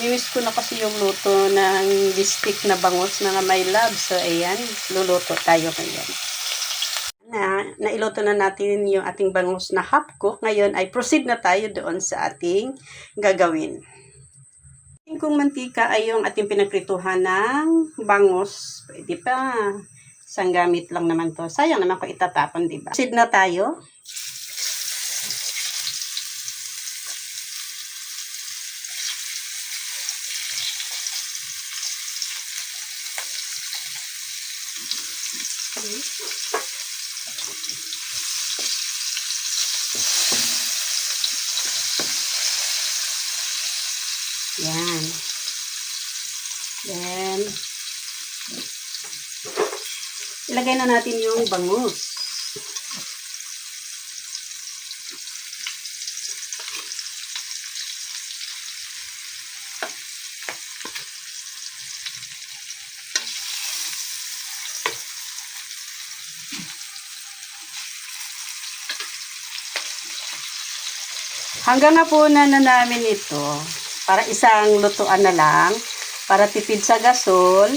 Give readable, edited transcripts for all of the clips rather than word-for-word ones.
namimiss ko na kasi yung luto ng bistik na bangus mga my love. So, ayan, luluto tayo ngayon. Nailuto na natin yung ating bangus na half cook. Ngayon ay proceed na tayo doon sa ating gagawin. Kung mantika ay yung ating pinagprituhan ng bangus, pwede pa. Isang gamit lang naman to. Sayang naman kung itatapon, diba? Proceed na tayo. Yan. Then, ilagay na natin yung bangus. Hanggang hapunan na namin ito. Para isang lutuan na lang. Para tipid sa gasol.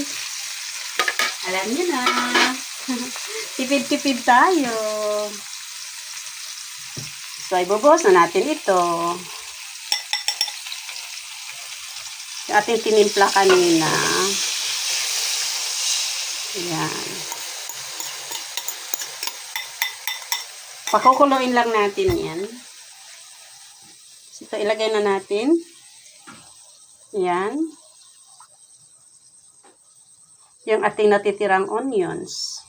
Alam niyo na. Tipid-tipid tayo. So, ibubuhos na natin ito. Yung ating tinimpla kanina. Ayan. Pakukuluin lang natin yan. Ito, ilagay na natin. Yan. Yung ating natitirang onions.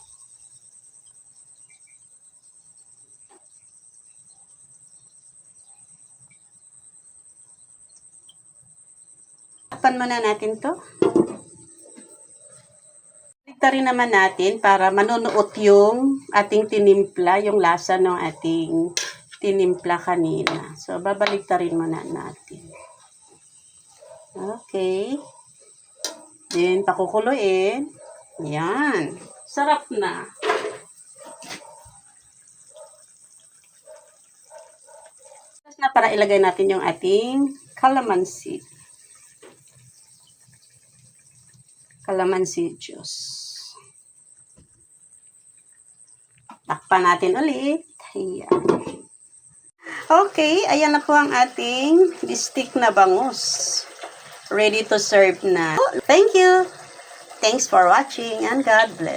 Tapan muna natin to. Rin naman natin para manunuot yung ating tinimpla, yung lasa ng ating tinimpla kanina. So, babaliktarin muna natin. Okay. Then, pakukuluin. Yan. Sarap na. Tapos na para ilagay natin yung ating calamansi. Calamansi juice. Takpan natin ulit. Ayan. Okay, ayan na po ang ating bistik na bangus. Ready to serve na. Thank you. Thanks for watching and God bless.